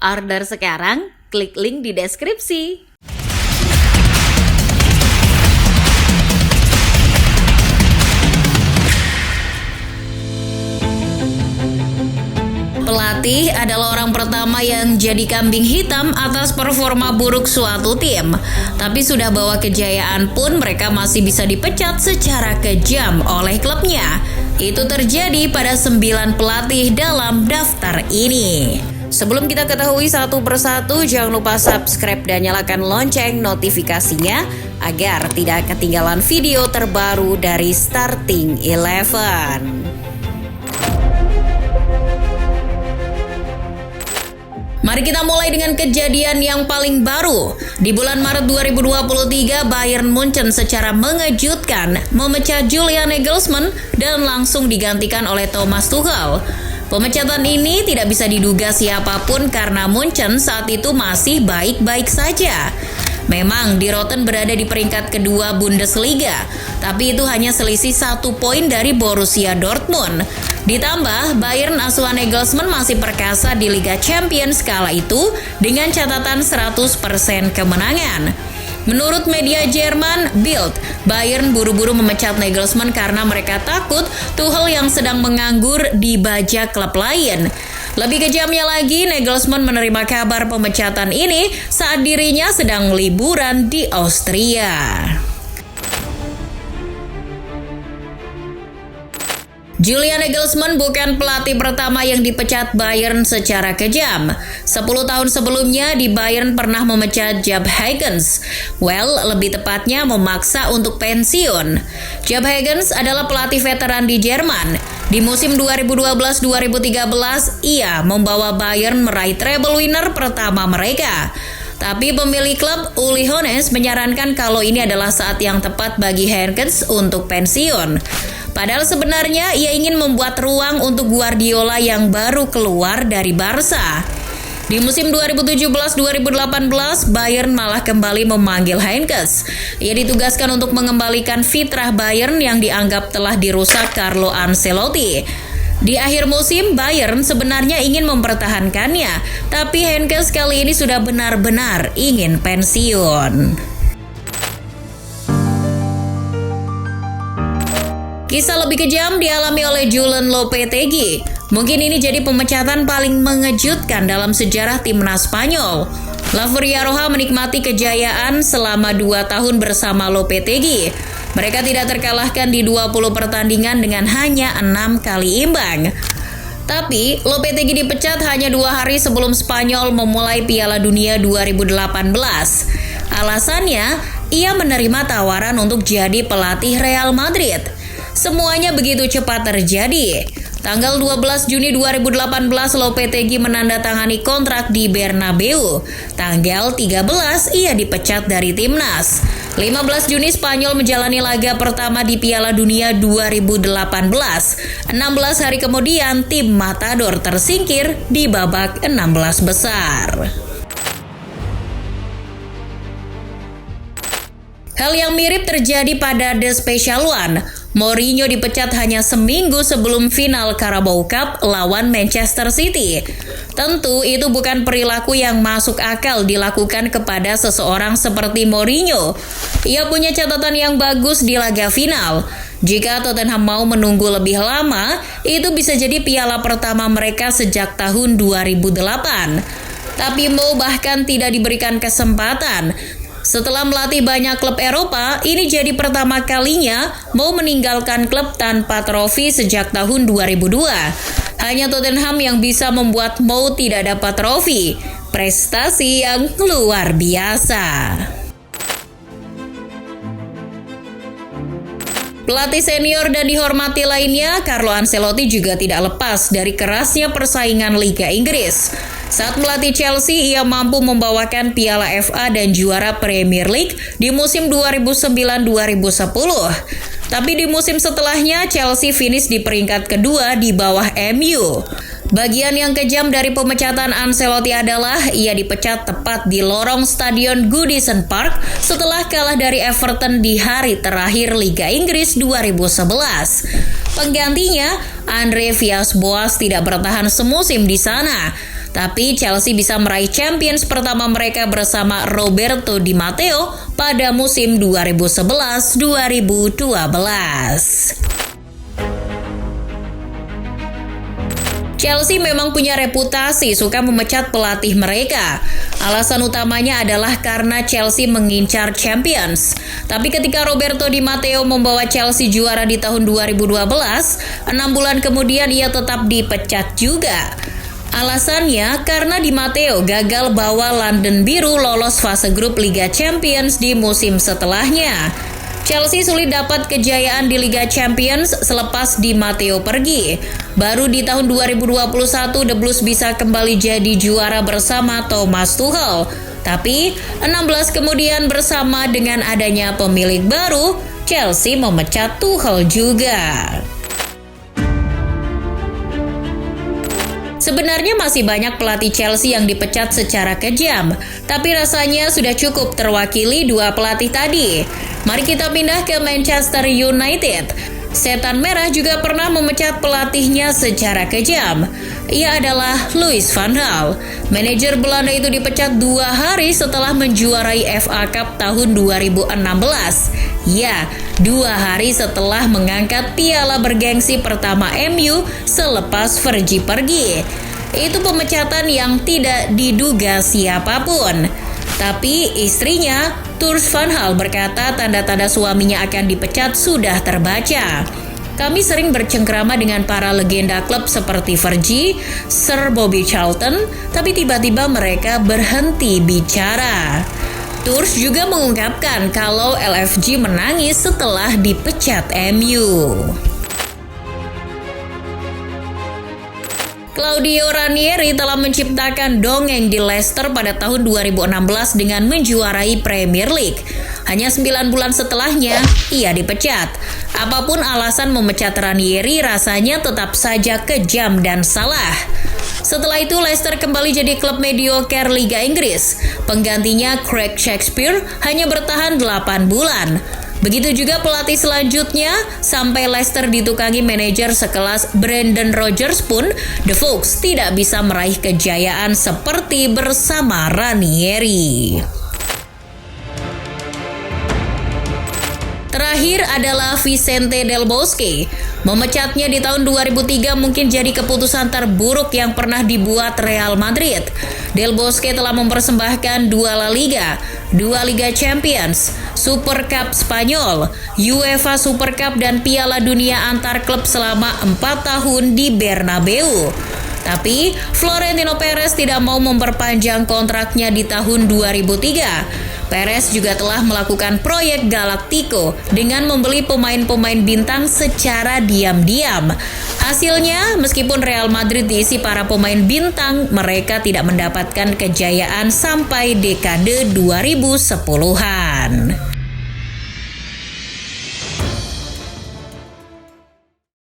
Order sekarang, klik link di deskripsi. Pelatih adalah orang pertama yang jadi kambing hitam atas performa buruk suatu tim. Tapi sudah bawa kejayaan pun mereka masih bisa dipecat secara kejam oleh klubnya. Itu terjadi pada 9 pelatih dalam daftar ini. Sebelum kita ketahui satu persatu, jangan lupa subscribe dan nyalakan lonceng notifikasinya agar tidak ketinggalan video terbaru dari Starting Eleven. Mari kita mulai dengan kejadian yang paling baru. Di bulan Maret 2023, Bayern Munchen secara mengejutkan memecat Julian Nagelsmann dan langsung digantikan oleh Thomas Tuchel. Pemecatan ini tidak bisa diduga siapapun karena Munchen saat itu masih baik-baik saja. Memang Die Roten berada di peringkat kedua Bundesliga, tapi itu hanya selisih 1 poin dari Borussia Dortmund. Ditambah, Bayern asuhan Nagelsmann masih perkasa di Liga Champions kala itu dengan catatan 100% kemenangan. Menurut media Jerman Bild, Bayern buru-buru memecat Nagelsmann karena mereka takut Tuchel yang sedang menganggur dibajak klub lain. Lebih kejamnya lagi, Nagelsmann menerima kabar pemecatan ini saat dirinya sedang liburan di Austria. Julian Nagelsmann bukan pelatih pertama yang dipecat Bayern secara kejam. 10 tahun sebelumnya di Bayern pernah memecat Jupp Heynckes. Lebih tepatnya memaksa untuk pensiun. Jupp Heynckes adalah pelatih veteran di Jerman. Di musim 2012-2013, ia membawa Bayern meraih treble winner pertama mereka. Tapi pemilik klub Uli Hoeneß menyarankan kalau ini adalah saat yang tepat bagi Heynckes untuk pensiun. Padahal sebenarnya ia ingin membuat ruang untuk Guardiola yang baru keluar dari Barca. Di musim 2017-2018, Bayern malah kembali memanggil Heynckes. Ia ditugaskan untuk mengembalikan fitrah Bayern yang dianggap telah dirusak Carlo Ancelotti. Di akhir musim, Bayern sebenarnya ingin mempertahankannya, tapi Heynckes kali ini sudah benar-benar ingin pensiun. Kisah lebih kejam dialami oleh Julen Lopetegui. Mungkin ini jadi pemecatan paling mengejutkan dalam sejarah timnas Spanyol. La Furia menikmati kejayaan selama 2 tahun bersama Lopetegui. Mereka tidak terkalahkan di 20 pertandingan dengan hanya 6 kali imbang. Tapi Lopetegui dipecat hanya 2 hari sebelum Spanyol memulai Piala Dunia 2018. Alasannya, ia menerima tawaran untuk jadi pelatih Real Madrid. Semuanya begitu cepat terjadi. Tanggal 12 Juni 2018, Lopetegui menandatangani kontrak di Bernabeu. Tanggal 13, ia dipecat dari timnas. 15 Juni Spanyol menjalani laga pertama di Piala Dunia 2018. 16 hari kemudian, tim Matador tersingkir di babak 16 besar. Hal yang mirip terjadi pada The Special One. Mourinho dipecat hanya seminggu sebelum final Carabao Cup lawan Manchester City. Tentu itu bukan perilaku yang masuk akal dilakukan kepada seseorang seperti Mourinho. Ia punya catatan yang bagus di laga final. Jika Tottenham mau menunggu lebih lama, itu bisa jadi piala pertama mereka sejak tahun 2008. Tapi Mo bahkan tidak diberikan kesempatan. Setelah melatih banyak klub Eropa, ini jadi pertama kalinya Mo meninggalkan klub tanpa trofi sejak tahun 2002. Hanya Tottenham yang bisa membuat Mo tidak dapat trofi. Prestasi yang luar biasa. Pelatih senior dan dihormati lainnya, Carlo Ancelotti juga tidak lepas dari kerasnya persaingan Liga Inggris. Saat melatih Chelsea, ia mampu membawakan Piala FA dan juara Premier League di musim 2009-2010. Tapi di musim setelahnya, Chelsea finish di peringkat kedua di bawah MU. Bagian yang kejam dari pemecatan Ancelotti adalah ia dipecat tepat di lorong Stadion Goodison Park setelah kalah dari Everton di hari terakhir Liga Inggris 2011. Penggantinya, Andre Villas-Boas tidak bertahan semusim di sana. Tapi Chelsea bisa meraih Champions pertama mereka bersama Roberto Di Matteo pada musim 2011-2012. Chelsea memang punya reputasi suka memecat pelatih mereka. Alasan utamanya adalah karena Chelsea mengincar Champions. Tapi ketika Roberto Di Matteo membawa Chelsea juara di tahun 2012, 6 bulan kemudian ia tetap dipecat juga. Alasannya karena Di Matteo gagal bawa London Biru lolos fase grup Liga Champions di musim setelahnya. Chelsea sulit dapat kejayaan di Liga Champions selepas Di Matteo pergi. Baru di tahun 2021 The Blues bisa kembali jadi juara bersama Thomas Tuchel. Tapi 16 kemudian bersama dengan adanya pemilik baru, Chelsea memecat Tuchel juga. Sebenarnya masih banyak pelatih Chelsea yang dipecat secara kejam, tapi rasanya sudah cukup terwakili dua pelatih tadi. Mari kita pindah ke Manchester United. Setan Merah juga pernah memecat pelatihnya secara kejam. Ia adalah Louis van Gaal. Manajer Belanda itu dipecat 2 hari setelah menjuarai FA Cup tahun 2016. Ya, 2 hari setelah mengangkat piala bergengsi pertama MU selepas Fergie pergi. Itu pemecatan yang tidak diduga siapapun. Tapi istrinya, Tours van Gaal, berkata tanda-tanda suaminya akan dipecat sudah terbaca. Kami sering bercengkrama dengan para legenda klub seperti Fergie, Sir Bobby Charlton, tapi tiba-tiba mereka berhenti bicara. Tours juga mengungkapkan kalau LFG menangis setelah dipecat MU. Claudio Ranieri telah menciptakan dongeng di Leicester pada tahun 2016 dengan menjuarai Premier League. Hanya 9 bulan setelahnya, ia dipecat. Apapun alasan memecat Ranieri, rasanya tetap saja kejam dan salah. Setelah itu, Leicester kembali jadi klub mediocre Liga Inggris. Penggantinya Craig Shakespeare hanya bertahan 8 bulan. Begitu juga pelatih selanjutnya, sampai Leicester ditukangi manajer sekelas Brendan Rodgers pun, The Fox tidak bisa meraih kejayaan seperti bersama Ranieri. Terakhir adalah Vicente Del Bosque. Memecatnya di tahun 2003 mungkin jadi keputusan terburuk yang pernah dibuat Real Madrid. Del Bosque telah mempersembahkan 2 La Liga, 2 Liga Champions, Super Cup Spanyol, UEFA Super Cup dan Piala Dunia antar klub selama 4 tahun di Bernabeu. Tapi Florentino Perez tidak mau memperpanjang kontraknya di tahun 2003. Perez juga telah melakukan proyek Galactico dengan membeli pemain-pemain bintang secara diam-diam. Hasilnya, meskipun Real Madrid diisi para pemain bintang, mereka tidak mendapatkan kejayaan sampai dekade 2010-an.